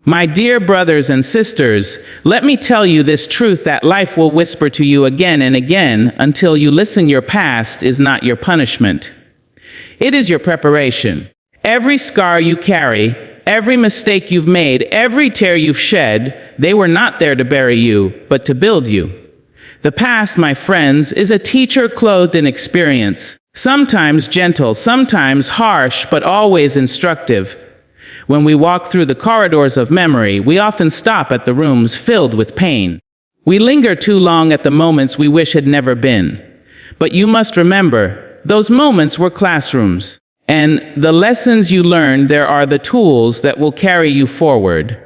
My dear brothers and sisters, let me tell you this truth that life will whisper to you again and again until you listen. Your past is not your punishment. It is your preparation. Every scar you carry, every mistake you've made, every tear you've shed, they were not there to bury you, but to build you. The past, my friends, is a teacher clothed in experience, sometimes gentle, sometimes harsh, but always instructive. When we walk through the corridors of memory, we often stop at the rooms filled with pain. We linger too long at the moments we wish had never been. But you must remember, those moments were classrooms. And the lessons you learned there are the tools that will carry you forward.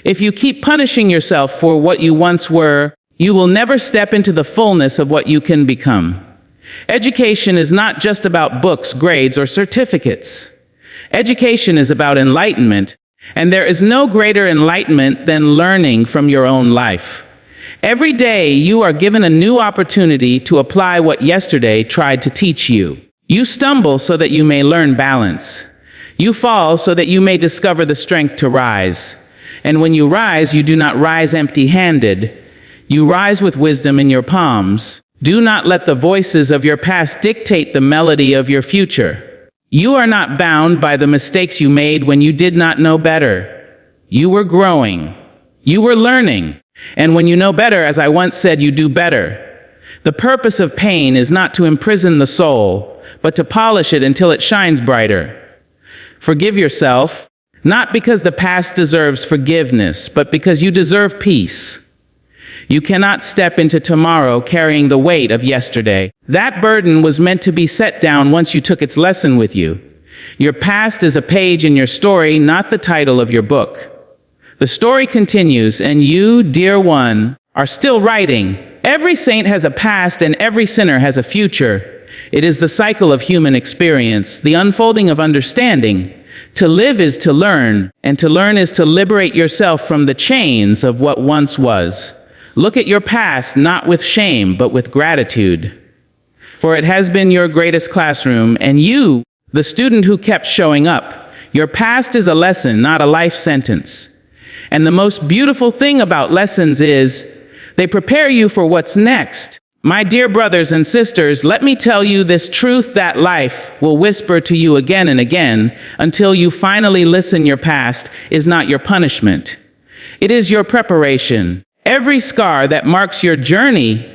If you keep punishing yourself for what you once were, you will never step into the fullness of what you can become. Education is not just about books, grades, or certificates. Education is about enlightenment, and there is no greater enlightenment than learning from your own life. Every day you are given a new opportunity to apply what yesterday tried to teach you. You stumble so that you may learn balance. You fall so that you may discover the strength to rise. And when you rise, you do not rise empty-handed. You rise with wisdom in your palms. Do not let the voices of your past dictate the melody of your future. You are not bound by the mistakes you made when you did not know better. You were growing. You were learning. And when you know better, as I once said, you do better. The purpose of pain is not to imprison the soul, but to polish it until it shines brighter. Forgive yourself, not because the past deserves forgiveness, but because you deserve peace. You cannot step into tomorrow carrying the weight of yesterday. That burden was meant to be set down once you took its lesson with you. Your past is a page in your story, not the title of your book. The story continues, and you, dear one, are still writing. Every saint has a past, and every sinner has a future. It is the cycle of human experience, the unfolding of understanding. To live is to learn, and to learn is to liberate yourself from the chains of what once was. Look at your past not with shame, but with gratitude. For it has been your greatest classroom, and you, the student who kept showing up. Your past is a lesson, not a life sentence. And the most beautiful thing about lessons is they prepare you for what's next. My dear brothers and sisters, let me tell you this truth that life will whisper to you again and again until you finally listen. Your past is not your punishment. It is your preparation. Every scar that marks your journey,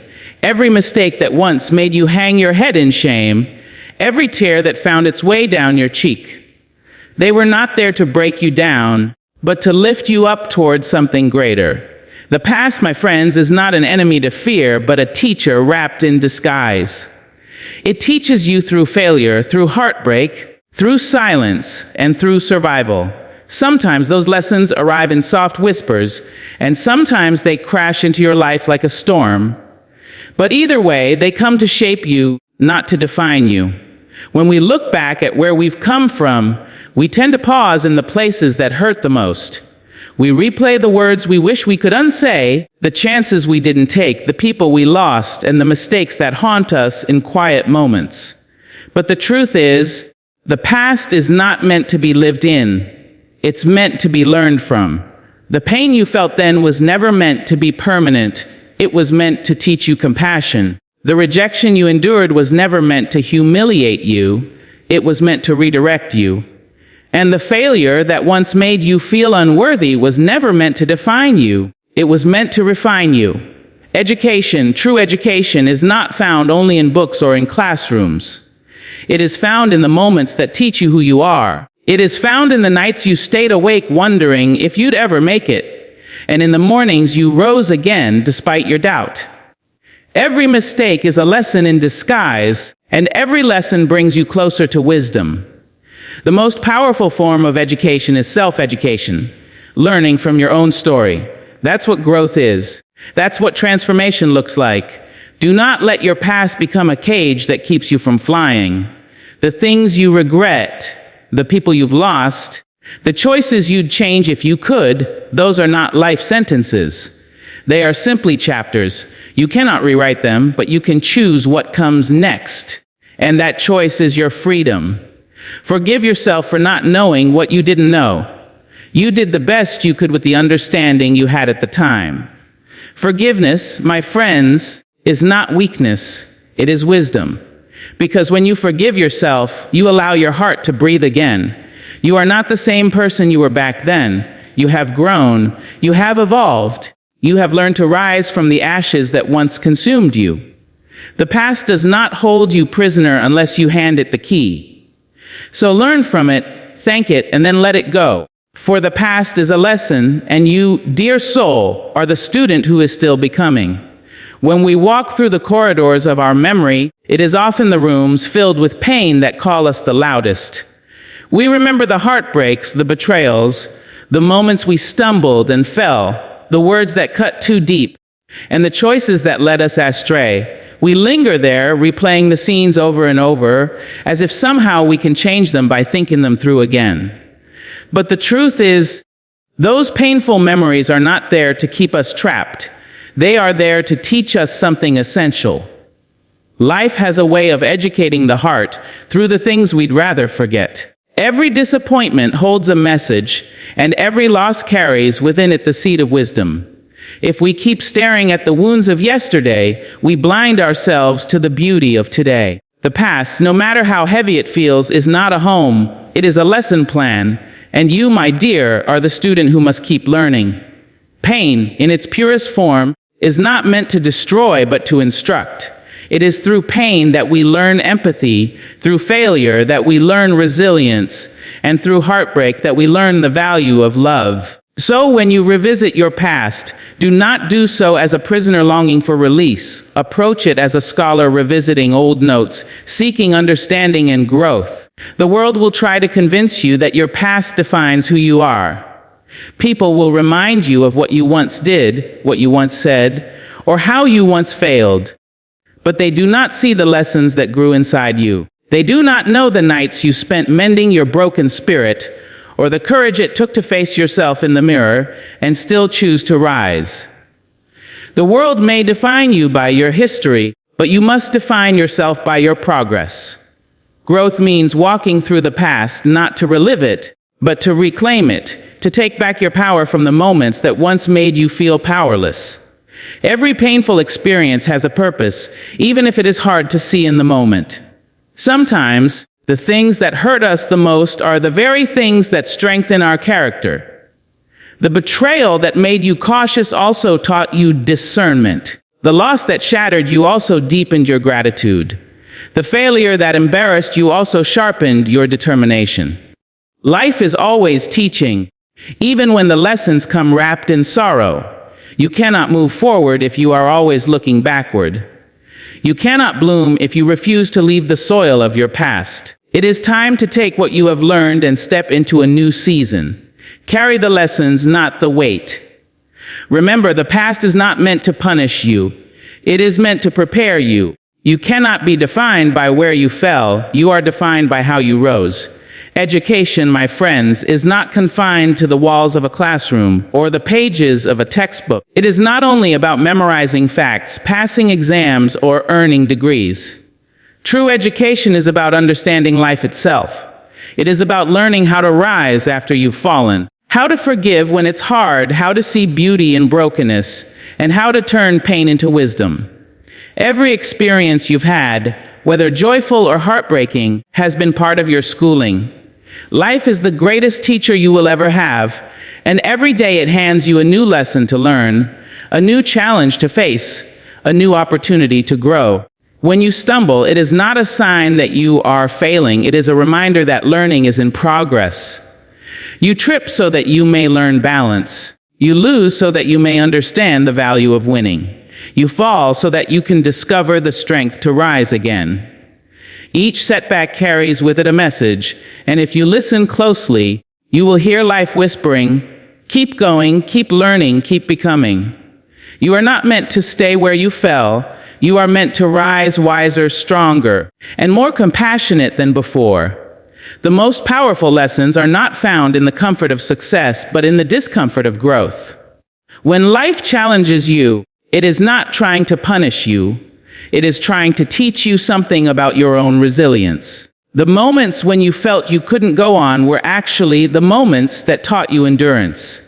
every mistake that once made you hang your head in shame, every tear that found its way down your cheek. They were not there to break you down, but to lift you up towards something greater. The past, my friends, is not an enemy to fear, but a teacher wrapped in disguise. It teaches you through failure, through heartbreak, through silence, and through survival. Sometimes those lessons arrive in soft whispers, and sometimes they crash into your life like a storm. But either way, they come to shape you, not to define you. When we look back at where we've come from, we tend to pause in the places that hurt the most. We replay the words we wish we could unsay, the chances we didn't take, the people we lost, and the mistakes that haunt us in quiet moments. But the truth is, the past is not meant to be lived in. It's meant to be learned from. The pain you felt then was never meant to be permanent. It was meant to teach you compassion. The rejection you endured was never meant to humiliate you. It was meant to redirect you. And the failure that once made you feel unworthy was never meant to define you. It was meant to refine you. Education, true education, is not found only in books or in classrooms. It is found in the moments that teach you who you are. It is found in the nights you stayed awake wondering if you'd ever make it, and in the mornings you rose again despite your doubt. Every mistake is a lesson in disguise, and every lesson brings you closer to wisdom. The most powerful form of education is self-education, learning from your own story. That's what growth is. That's what transformation looks like. Do not let your past become a cage that keeps you from flying. The things you regret, the people you've lost, the choices you'd change if you could, those are not life sentences. They are simply chapters. You cannot rewrite them, but you can choose what comes next. And that choice is your freedom. Forgive yourself for not knowing what you didn't know. You did the best you could with the understanding you had at the time. Forgiveness, my friends, is not weakness, it is wisdom. Because when you forgive yourself, you allow your heart to breathe again. You are not the same person you were back then. You have grown, you have evolved, you have learned to rise from the ashes that once consumed you. The past does not hold you prisoner unless you hand it the key. So learn from it, thank it, and then let it go. For the past is a lesson, and you, dear soul, are the student who is still becoming. When we walk through the corridors of our memory, it is often the rooms filled with pain that call us the loudest. We remember the heartbreaks, the betrayals, the moments we stumbled and fell, the words that cut too deep, and the choices that led us astray. We linger there, replaying the scenes over and over, as if somehow we can change them by thinking them through again. But the truth is, those painful memories are not there to keep us trapped. They are there to teach us something essential. Life has a way of educating the heart through the things we'd rather forget. Every disappointment holds a message, and every loss carries within it the seed of wisdom. If we keep staring at the wounds of yesterday, we blind ourselves to the beauty of today. The past, no matter how heavy it feels, is not a home. It is a lesson plan, and you, my dear, are the student who must keep learning. Pain, in its purest form, is not meant to destroy but to instruct. It is through pain that we learn empathy, through failure that we learn resilience, and through heartbreak that we learn the value of love. So when you revisit your past, do not do so as a prisoner longing for release. Approach it as a scholar revisiting old notes, seeking understanding and growth. The world will try to convince you that your past defines who you are. People will remind you of what you once did, what you once said, or how you once failed. But they do not see the lessons that grew inside you. They do not know the nights you spent mending your broken spirit, or the courage it took to face yourself in the mirror and still choose to rise. The world may define you by your history, but you must define yourself by your progress. Growth means walking through the past, not to relive it, but to reclaim it, to take back your power from the moments that once made you feel powerless. Every painful experience has a purpose, even if it is hard to see in the moment. Sometimes, the things that hurt us the most are the very things that strengthen our character. The betrayal that made you cautious also taught you discernment. The loss that shattered you also deepened your gratitude. The failure that embarrassed you also sharpened your determination. Life is always teaching, even when the lessons come wrapped in sorrow. You cannot move forward if you are always looking backward. You cannot bloom if you refuse to leave the soil of your past. It is time to take what you have learned and step into a new season. Carry the lessons, not the weight. Remember, the past is not meant to punish you. It is meant to prepare you. You cannot be defined by where you fell. You are defined by how you rose. Education, my friends, is not confined to the walls of a classroom or the pages of a textbook. It is not only about memorizing facts, passing exams, or earning degrees. True education is about understanding life itself. It is about learning how to rise after you've fallen, how to forgive when it's hard, how to see beauty in brokenness, and how to turn pain into wisdom. Every experience you've had, whether joyful or heartbreaking, has been part of your schooling. Life is the greatest teacher you will ever have, and every day it hands you a new lesson to learn, a new challenge to face, a new opportunity to grow. When you stumble, it is not a sign that you are failing. It is a reminder that learning is in progress. You trip so that you may learn balance. You lose so that you may understand the value of winning. You fall so that you can discover the strength to rise again. Each setback carries with it a message, and if you listen closely, you will hear life whispering, "Keep going, keep learning, keep becoming." You are not meant to stay where you fell. You are meant to rise wiser, stronger, and more compassionate than before. The most powerful lessons are not found in the comfort of success, but in the discomfort of growth. When life challenges you, it is not trying to punish you. It is trying to teach you something about your own resilience. The moments when you felt you couldn't go on were actually the moments that taught you endurance.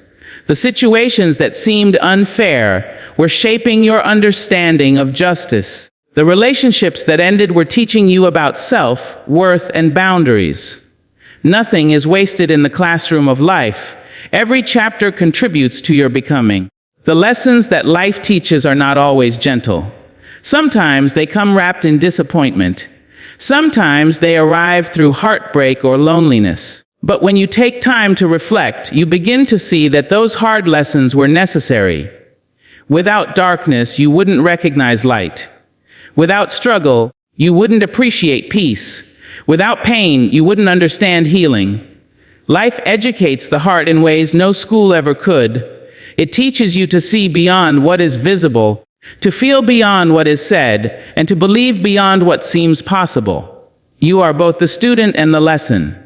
The situations that seemed unfair were shaping your understanding of justice. The relationships that ended were teaching you about self, worth, and boundaries. Nothing is wasted in the classroom of life. Every chapter contributes to your becoming. The lessons that life teaches are not always gentle. Sometimes they come wrapped in disappointment. Sometimes they arrive through heartbreak or loneliness. But when you take time to reflect, you begin to see that those hard lessons were necessary. Without darkness, you wouldn't recognize light. Without struggle, you wouldn't appreciate peace. Without pain, you wouldn't understand healing. Life educates the heart in ways no school ever could. It teaches you to see beyond what is visible, to feel beyond what is said, and to believe beyond what seems possible. You are both the student and the lesson.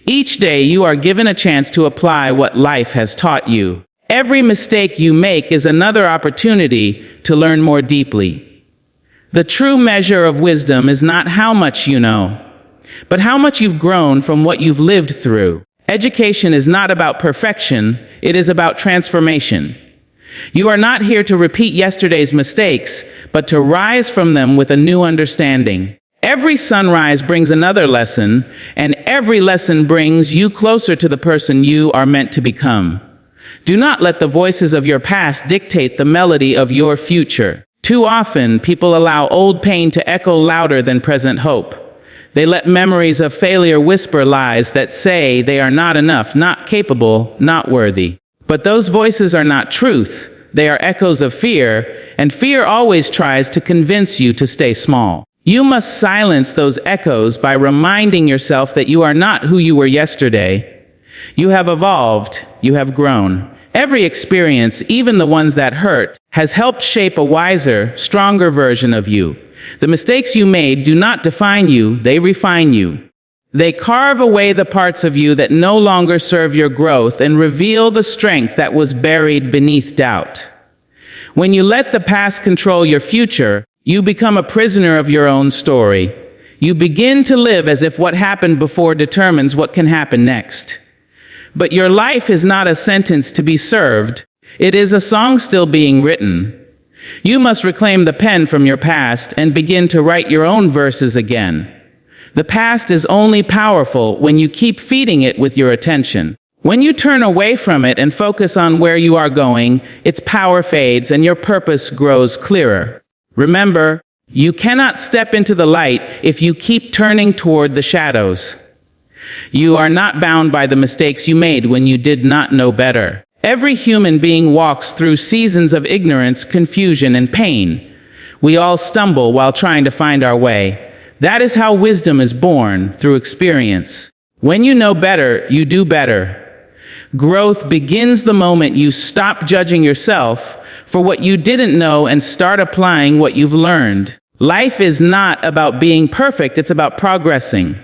Each day you are given a chance to apply what life has taught you. Every mistake you make is another opportunity to learn more deeply. The true measure of wisdom is not how much you know, but how much you've grown from what you've lived through. Education is not about perfection, it is about transformation. You are not here to repeat yesterday's mistakes, but to rise from them with a new understanding. Every sunrise brings another lesson, and every lesson brings you closer to the person you are meant to become. Do not let the voices of your past dictate the melody of your future. Too often, people allow old pain to echo louder than present hope. They let memories of failure whisper lies that say they are not enough, not capable, not worthy. But those voices are not truth. They are echoes of fear, and fear always tries to convince you to stay small. You must silence those echoes by reminding yourself that you are not who you were yesterday. You have evolved, you have grown. Every experience, even the ones that hurt, has helped shape a wiser, stronger version of you. The mistakes you made do not define you, they refine you. They carve away the parts of you that no longer serve your growth and reveal the strength that was buried beneath doubt. When you let the past control your future, you become a prisoner of your own story. You begin to live as if what happened before determines what can happen next. But your life is not a sentence to be served. It is a song still being written. You must reclaim the pen from your past and begin to write your own verses again. The past is only powerful when you keep feeding it with your attention. When you turn away from it and focus on where you are going, its power fades and your purpose grows clearer. Remember, you cannot step into the light if you keep turning toward the shadows. You are not bound by the mistakes you made when you did not know better. Every human being walks through seasons of ignorance, confusion, and pain. We all stumble while trying to find our way. That is how wisdom is born, through experience. When you know better, you do better. Growth begins the moment you stop judging yourself for what you didn't know and start applying what you've learned. Life is not about being perfect, it's about progressing.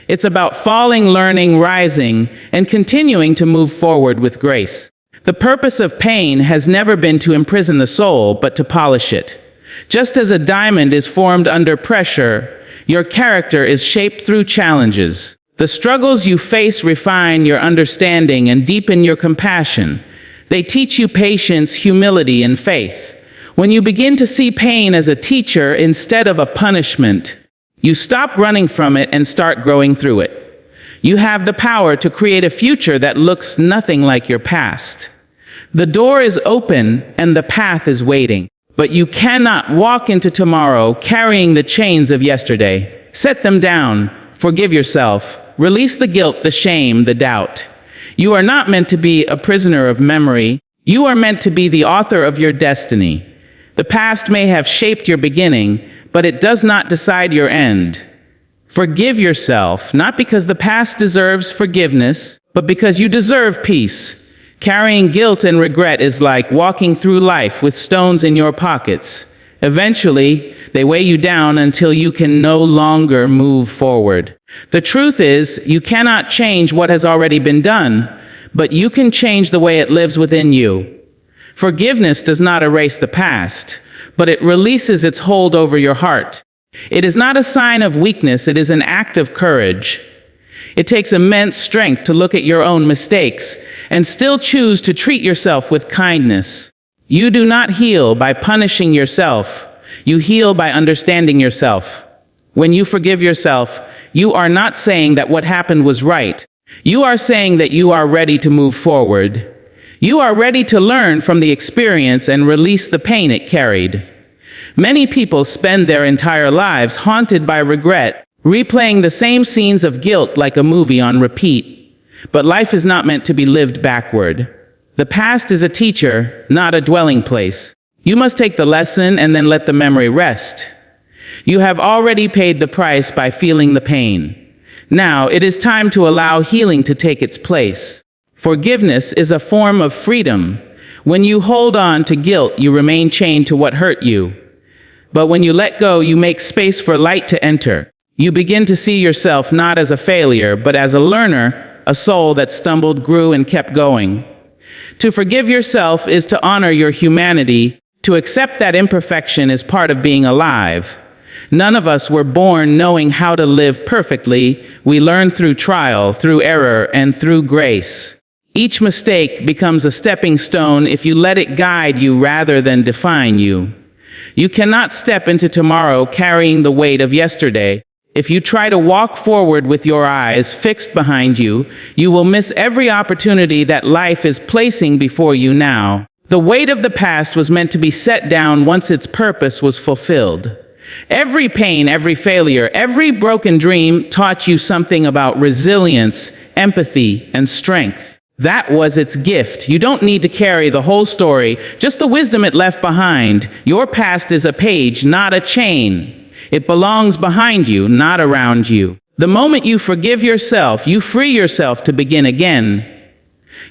It's about falling, learning, rising, and continuing to move forward with grace. The purpose of pain has never been to imprison the soul, but to polish it. Just as a diamond is formed under pressure, your character is shaped through challenges. The struggles you face refine your understanding and deepen your compassion. They teach you patience, humility, and faith. When you begin to see pain as a teacher instead of a punishment, you stop running from it and start growing through it. You have the power to create a future that looks nothing like your past. The door is open and the path is waiting, but you cannot walk into tomorrow carrying the chains of yesterday. Set them down. Forgive yourself. Release the guilt, the shame, the doubt. You are not meant to be a prisoner of memory. You are meant to be the author of your destiny. The past may have shaped your beginning, but it does not decide your end. Forgive yourself, not because the past deserves forgiveness, but because you deserve peace. Carrying guilt and regret is like walking through life with stones in your pockets. Eventually, they weigh you down until you can no longer move forward. The truth is, you cannot change what has already been done, but you can change the way it lives within you. Forgiveness does not erase the past, but it releases its hold over your heart. It is not a sign of weakness, it is an act of courage. It takes immense strength to look at your own mistakes and still choose to treat yourself with kindness. You do not heal by punishing yourself. You heal by understanding yourself. When you forgive yourself, you are not saying that what happened was right. You are saying that you are ready to move forward. You are ready to learn from the experience and release the pain it carried. Many people spend their entire lives haunted by regret, replaying the same scenes of guilt like a movie on repeat. But life is not meant to be lived backward. The past is a teacher, not a dwelling place. You must take the lesson and then let the memory rest. You have already paid the price by feeling the pain. Now it is time to allow healing to take its place. Forgiveness is a form of freedom. When you hold on to guilt, you remain chained to what hurt you. But when you let go, you make space for light to enter. You begin to see yourself not as a failure, but as a learner, a soul that stumbled, grew, and kept going. To forgive yourself is to honor your humanity. To accept that imperfection is part of being alive. None of us were born knowing how to live perfectly. We learn through trial, through error, and through grace. Each mistake becomes a stepping stone if you let it guide you rather than define you. You cannot step into tomorrow carrying the weight of yesterday. If you try to walk forward with your eyes fixed behind you, you will miss every opportunity that life is placing before you now. The weight of the past was meant to be set down once its purpose was fulfilled. Every pain, every failure, every broken dream taught you something about resilience, empathy, and strength. That was its gift. You don't need to carry the whole story, just the wisdom it left behind. Your past is a page, not a chain. It belongs behind you, not around you. The moment you forgive yourself, you free yourself to begin again.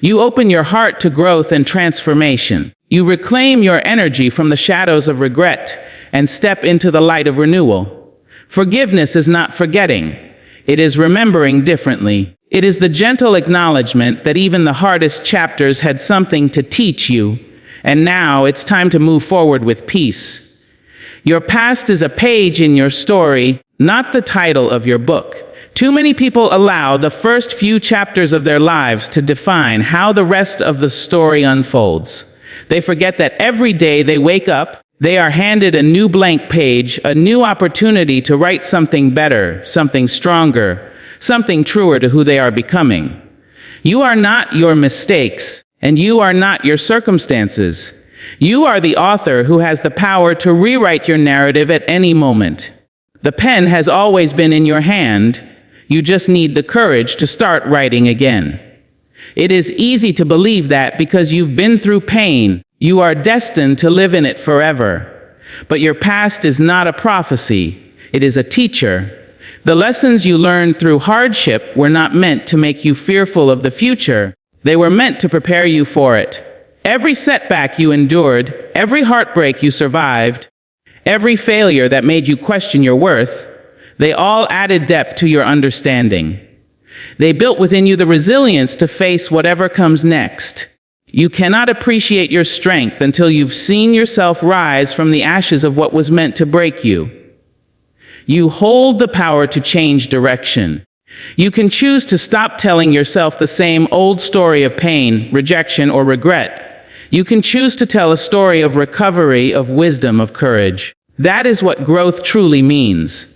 You open your heart to growth and transformation. You reclaim your energy from the shadows of regret and step into the light of renewal. Forgiveness is not forgetting. It is remembering differently. It is the gentle acknowledgement that even the hardest chapters had something to teach you, and now it's time to move forward with peace. Your past is a page in your story, not the title of your book. Too many people allow the first few chapters of their lives to define how the rest of the story unfolds. They forget that every day they wake up, they are handed a new blank page, a new opportunity to write something better, something stronger, something truer to who they are becoming. You are not your mistakes, and you are not your circumstances. You are the author who has the power to rewrite your narrative at any moment. The pen has always been in your hand. You just need the courage to start writing again. It is easy to believe that because you've been through pain, you are destined to live in it forever. But your past is not a prophecy. It is a teacher. The lessons you learned through hardship were not meant to make you fearful of the future. They were meant to prepare you for it. Every setback you endured, every heartbreak you survived, every failure that made you question your worth, they all added depth to your understanding. They built within you the resilience to face whatever comes next. You cannot appreciate your strength until you've seen yourself rise from the ashes of what was meant to break you. You hold the power to change direction. You can choose to stop telling yourself the same old story of pain, rejection, or regret. You can choose to tell a story of recovery, of wisdom, of courage. That is what growth truly means.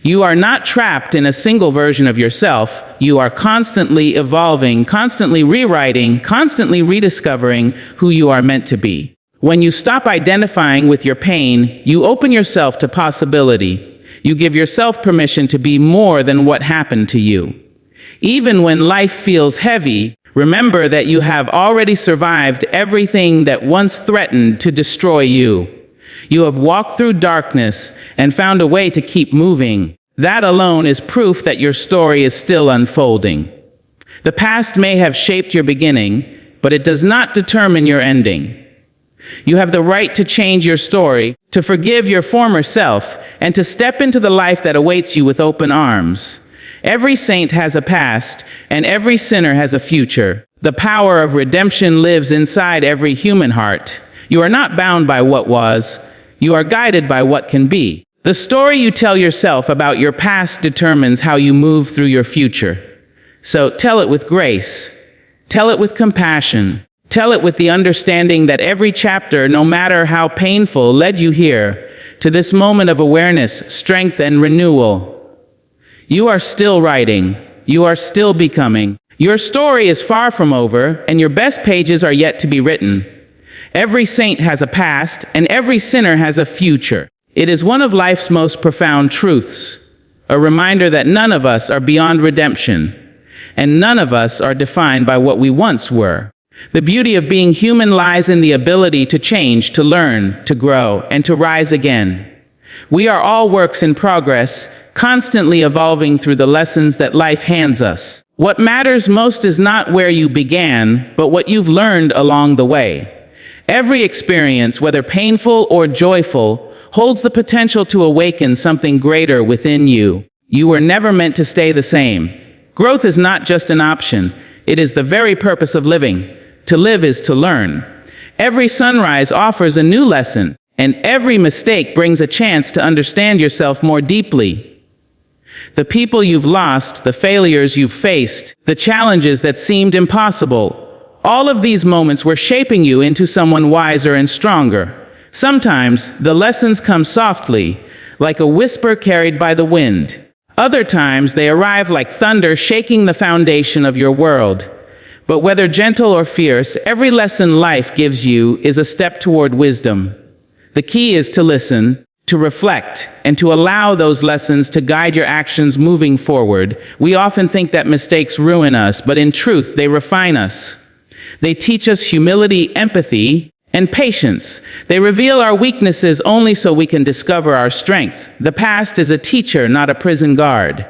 You are not trapped in a single version of yourself. You are constantly evolving, constantly rewriting, constantly rediscovering who you are meant to be. When you stop identifying with your pain, you open yourself to possibility. You give yourself permission to be more than what happened to you. Even when life feels heavy, remember that you have already survived everything that once threatened to destroy you. You have walked through darkness and found a way to keep moving. That alone is proof that your story is still unfolding. The past may have shaped your beginning, but it does not determine your ending. You have the right to change your story, to forgive your former self, and to step into the life that awaits you with open arms. Every saint has a past, and every sinner has a future. The power of redemption lives inside every human heart. You are not bound by what was. You are guided by what can be. The story you tell yourself about your past determines how you move through your future. So tell it with grace. Tell it with compassion. Tell it with the understanding that every chapter, no matter how painful, led you here, to this moment of awareness, strength, and renewal. You are still writing. You are still becoming. Your story is far from over, and your best pages are yet to be written. Every saint has a past, and every sinner has a future. It is one of life's most profound truths, a reminder that none of us are beyond redemption, and none of us are defined by what we once were. The beauty of being human lies in the ability to change, to learn, to grow, and to rise again. We are all works in progress, constantly evolving through the lessons that life hands us. What matters most is not where you began, but what you've learned along the way. Every experience, whether painful or joyful, holds the potential to awaken something greater within you. You were never meant to stay the same. Growth is not just an option, it is the very purpose of living. To live is to learn. Every sunrise offers a new lesson, and every mistake brings a chance to understand yourself more deeply. The people you've lost, the failures you've faced, the challenges that seemed impossible, all of these moments were shaping you into someone wiser and stronger. Sometimes the lessons come softly, like a whisper carried by the wind. Other times they arrive like thunder, shaking the foundation of your world. But whether gentle or fierce, every lesson life gives you is a step toward wisdom. The key is to listen, to reflect, and to allow those lessons to guide your actions moving forward. We often think that mistakes ruin us, but in truth, they refine us. They teach us humility, empathy, and patience. They reveal our weaknesses only so we can discover our strength. The past is a teacher, not a prison guard.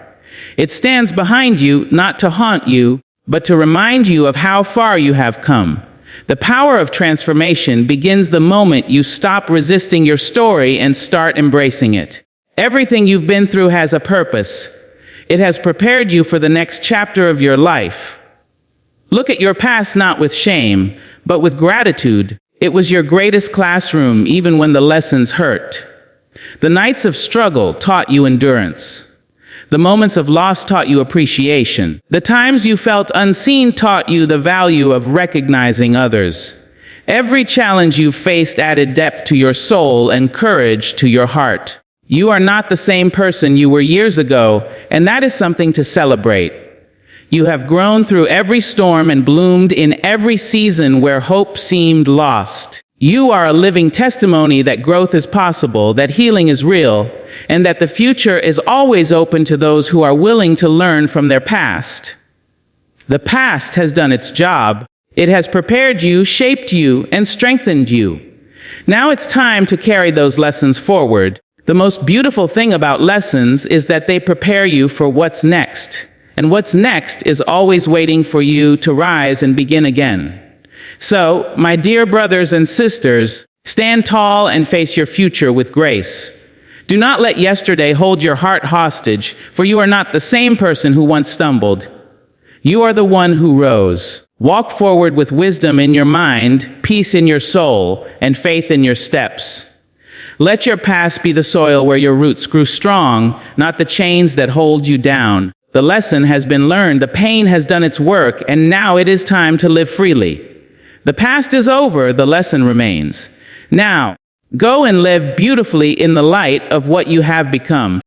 It stands behind you, not to haunt you, but to remind you of how far you have come. The power of transformation begins the moment you stop resisting your story and start embracing it. Everything you've been through has a purpose. It has prepared you for the next chapter of your life. Look at your past not with shame, but with gratitude. It was your greatest classroom, even when the lessons hurt. The nights of struggle taught you endurance. The moments of loss taught you appreciation. The times you felt unseen taught you the value of recognizing others. Every challenge you faced added depth to your soul and courage to your heart. You are not the same person you were years ago, and that is something to celebrate. You have grown through every storm and bloomed in every season where hope seemed lost. You are a living testimony that growth is possible, that healing is real, and that the future is always open to those who are willing to learn from their past. The past has done its job. It has prepared you, shaped you, and strengthened you. Now it's time to carry those lessons forward. The most beautiful thing about lessons is that they prepare you for what's next. And what's next is always waiting for you to rise and begin again. So, my dear brothers and sisters, stand tall and face your future with grace. Do not let yesterday hold your heart hostage, for you are not the same person who once stumbled. You are the one who rose. Walk forward with wisdom in your mind, peace in your soul, and faith in your steps. Let your past be the soil where your roots grew strong, not the chains that hold you down. The lesson has been learned, the pain has done its work, and now it is time to live freely. The past is over, the lesson remains. Now, go and live beautifully in the light of what you have become.